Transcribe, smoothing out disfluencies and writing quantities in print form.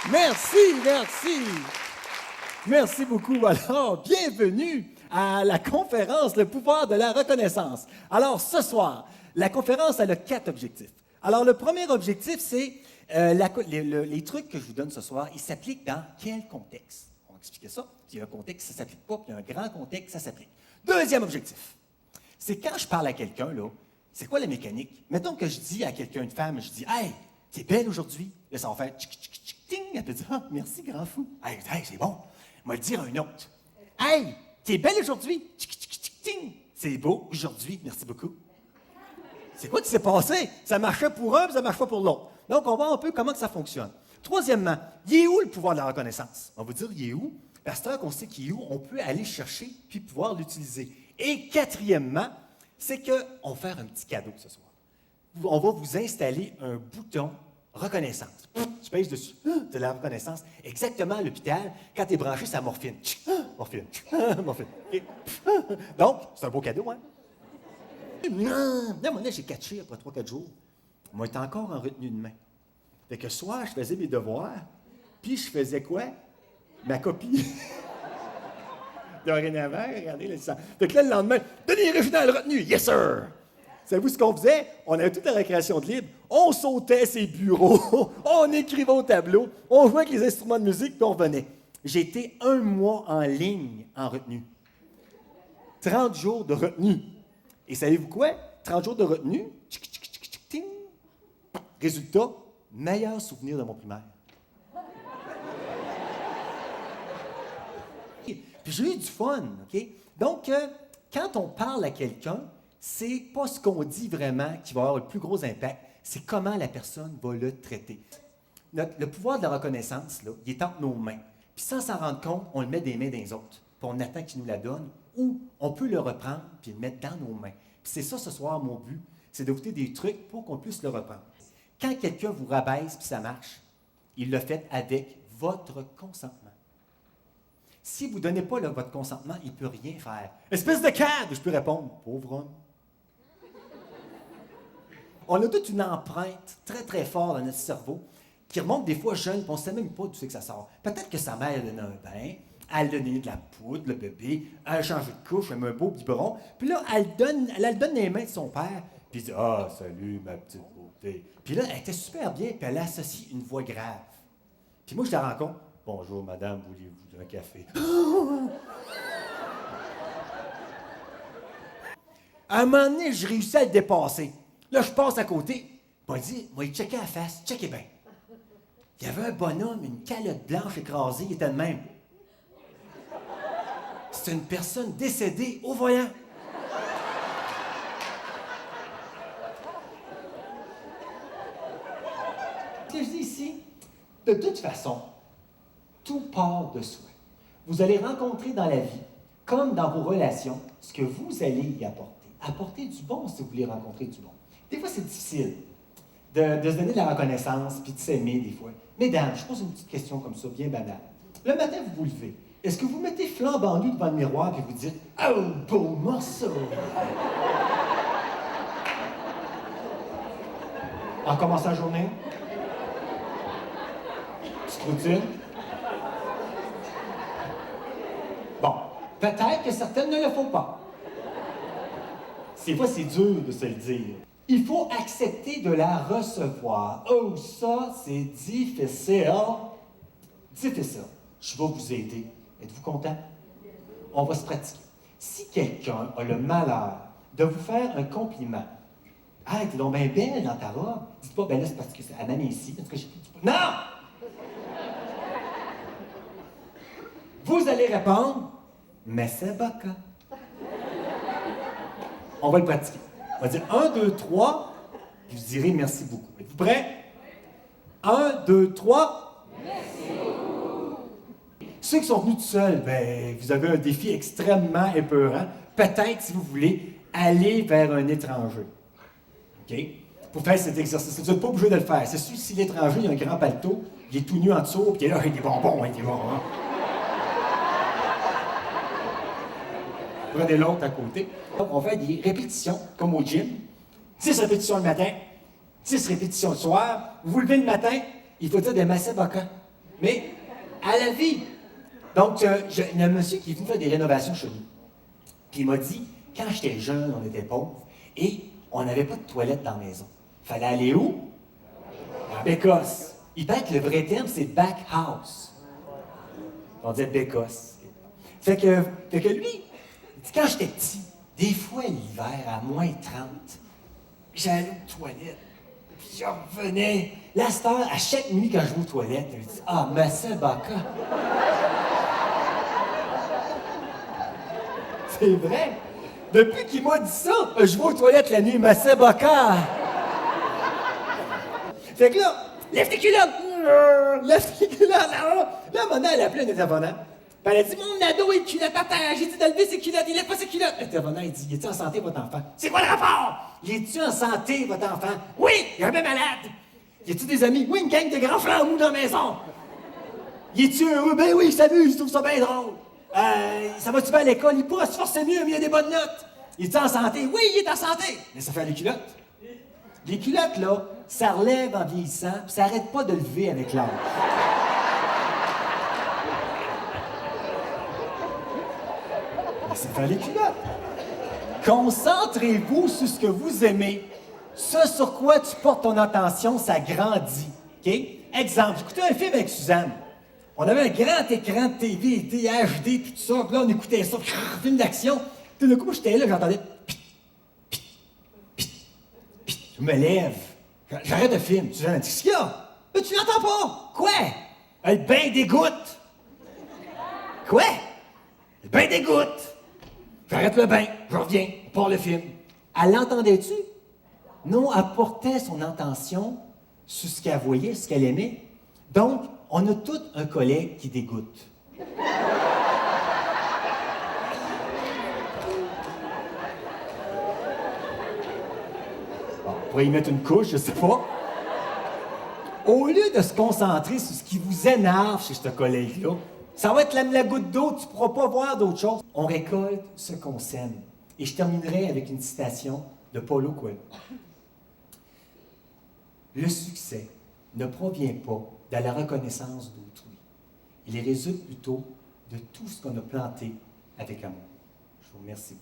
Merci, merci. Merci beaucoup. Alors, bienvenue à la conférence Le pouvoir de la reconnaissance. Alors, ce soir, la conférence elle a 4 objectifs. Alors, le premier objectif, c'est les trucs que je vous donne ce soir, ils s'appliquent dans quel contexte? On va expliquer ça. Il y a un contexte, ça ne s'applique pas, puis il y a un grand contexte, ça s'applique. Deuxième objectif, c'est quand je parle à quelqu'un, là, c'est quoi la mécanique? Mettons que je dis à quelqu'un, une femme, je dis « Hey, t'es belle aujourd'hui? » Là, ça va faire « tchic, tchic, tchic, ting ». Elle peut dire « Ah, merci, grand fou. »« Hey, c'est bon. » On va le dire à un autre. « Hey, t'es belle aujourd'hui? Tchic, tchic, tchic, ting. C'est beau aujourd'hui. Merci beaucoup. » C'est quoi qui s'est passé? Ça marchait pour un, puis ça ne marche pas pour l'autre. Donc, on va voir un peu comment que ça fonctionne. Troisièmement, il est où le pouvoir de la reconnaissance? On va dire, il est où? Parce que qu'on sait qu'il est où, on peut aller chercher puis pouvoir l'utiliser. Et quatrièmement, c'est qu'on va faire un petit cadeau ce soir. On va vous installer un bouton reconnaissance. Tu pèses dessus, de la reconnaissance. Exactement à l'hôpital, quand tu es branché, ça morphine. Morphine, morphine. Donc, c'est un beau cadeau, hein? Non, moi, j'ai catché après 3-4 jours. Moi, j'étais encore en retenue de main. Fait que soir, je faisais mes devoirs, puis je faisais quoi? Ma copie. Dorénavant, regardez là, ça. Fait que là, le lendemain, Denis Réginal retenu, yes sir! Savez-vous ce qu'on faisait? On avait toute la récréation de libre. On sautait ses bureaux, on écrivait au tableau, on jouait avec les instruments de musique, puis on revenait. J'ai été 1 mois en ligne en retenue. 30 jours de retenue. Et savez-vous quoi? 30 jours de retenue, tchic, tchic, tchic, tchic, ting. Résultat, meilleur souvenir de mon primaire. Puis j'ai eu du fun, OK? Donc, quand on parle à quelqu'un, c'est pas ce qu'on dit vraiment qui va avoir le plus gros impact, c'est comment la personne va le traiter. Le pouvoir de la reconnaissance, là, il est entre nos mains. Puis sans s'en rendre compte, on le met des mains des autres. Puis on attend qu'ils nous la donnent, ou on peut le reprendre puis le mettre dans nos mains. Puis c'est ça ce soir, mon but, c'est de vous donner des trucs pour qu'on puisse le reprendre. Quand quelqu'un vous rabaisse puis ça marche, il le fait avec votre consentement. Si vous ne donnez pas votre consentement, il ne peut rien faire. Espèce de cadre, je peux répondre, pauvre homme. On a toute une empreinte très, très forte dans notre cerveau qui remonte des fois jeune, puis on ne sait même pas d'où c'est que ça sort. Peut-être que sa mère a donné un bain, elle a donné de la poudre, le bébé, elle a changé de couche, elle met un beau biberon, puis là, elle le donne dans les mains de son père, puis il dit « Ah, salut, ma petite beauté. » Puis là, elle était super bien, puis elle associe une voix grave. Puis moi, je la rencontre. « Bonjour, madame, voulez-vous d'un café? » À un moment donné, je réussis à le dépasser. Là, je passe à côté. Moi, il dit, moi, il checkait la face, checkez bien. Il y avait un bonhomme, une calotte blanche écrasée, il était de même. C'est une personne décédée au volant. Ce que je dis ici, de toute façon, tout part de soi. Vous allez rencontrer dans la vie, comme dans vos relations, ce que vous allez y apporter. Apporter du bon si vous voulez rencontrer du bon. Des fois, c'est difficile de se donner de la reconnaissance puis de s'aimer des fois. Mesdames, je pose une petite question comme ça, bien banale. Le matin, vous vous levez. Est-ce que vous mettez flambant nu devant le miroir et vous dites « Oh, beau morceau! » En commençant la journée? Petite routine? Bon, peut-être que certaines ne le font pas. Des fois, c'est dur de se le dire. Il faut accepter de la recevoir. Oh, ça, c'est difficile. Difficile. Je vais vous aider. Êtes-vous content? On va se pratiquer. Si quelqu'un a le malheur de vous faire un compliment, « Ah, t'es donc bien belle dans ta robe. » Dites pas, « Ben là, c'est parce que c'est à ma main ici, parce que j'ai pris du poids. » Non! Vous allez répondre, « Mais c'est baka. » On va le pratiquer. On va dire 1, 2, 3, puis vous direz merci beaucoup. Êtes-vous prêts? 1, 2, 3. Merci beaucoup. Ceux qui sont venus tout seuls, ben, vous avez un défi extrêmement épeurant. Peut-être, si vous voulez, aller vers un étranger. OK? Pour faire cet exercice. Vous n'êtes pas obligé de le faire. C'est sûr, si l'étranger, il a un grand paletot, il est tout nu en dessous, puis il est là, avec des bonbons, avec des bonbons. Prenez l'autre à côté. Donc, on fait des répétitions, comme au gym. 10 répétitions le matin, 10 répétitions le soir. Vous vous levez le matin, il faut dire des massés baka. mais à la vie. Donc, il y a un monsieur qui est venu faire des rénovations chez nous. Puis il m'a dit, quand j'étais jeune, on était pauvres, et on n'avait pas de toilette dans la maison. Fallait aller où? À Bécosse. Il paraît que le vrai terme, c'est back house. On dit Bécosse. Fait que lui, il dit, quand j'étais petit, des fois l'hiver, à moins 30, j'allais aux toilettes, puis je revenais. Là, à cette heure, à chaque nuit, quand je vais aux toilettes, je dis, ah, Massa Baka. C'est vrai. Depuis qu'il m'a dit ça, je vais aux toilettes la nuit, Massa Baka. Fait que là, lève tes culottes! Lève tes culottes! Là, mon elle a appelé un intervenant. Puis elle a dit, mon ado est culotte à terre. J'ai dit de lever ses culottes, il lève pas ses culottes. L'intervenant, il dit, il est-tu en santé, votre enfant? C'est quoi le rapport? Il est-tu en santé, votre enfant? Oui, il est un peu malade. Y a-tu des amis? Oui, une gang de grands flambeaux dans la maison. Y est-tu heureux? Ben oui, il s'amuse, je trouve ça bien drôle. Ça va-tu bien à l'école? Il pourra se forcer mieux, mais il a des bonnes notes. Il est en santé? Oui, il est en santé. Mais ça fait les culottes. Les culottes, là, ça relève en vieillissant, puis ça n'arrête pas de lever avec l'âge. Mais ça fait les culottes. Concentrez-vous sur ce que vous aimez. Ce sur quoi tu portes ton attention, ça grandit. OK? Exemple, j'écoutais un film avec Suzanne. On avait un grand écran de TV, HD, tout ça, puis là, on écoutait ça, film d'action. Tout d'un coup, j'étais là, j'entendais je me lève. J'arrête le film. Suzanne a dit, qu'est-ce qu'il y a? Mais tu l'entends pas. Quoi? Le bain dégoûte. Quoi? Le bain dégoûte. J'arrête le bain, je reviens, on part le film. Elle l'entendait-tu? Non, elle portait son attention sur ce qu'elle voyait, ce qu'elle aimait. Donc, on a tous un collègue qui dégoûte. Bon, on pourrait y mettre une couche, je sais pas. Au lieu de se concentrer sur ce qui vous énerve chez ce collègue-là, ça va être la goutte d'eau, tu ne pourras pas voir d'autre chose. On récolte ce qu'on sème. Et je terminerai avec une citation de Paulo Coelho. Le succès ne provient pas de la reconnaissance d'autrui. Il résulte plutôt de tout ce qu'on a planté avec amour. Je vous remercie.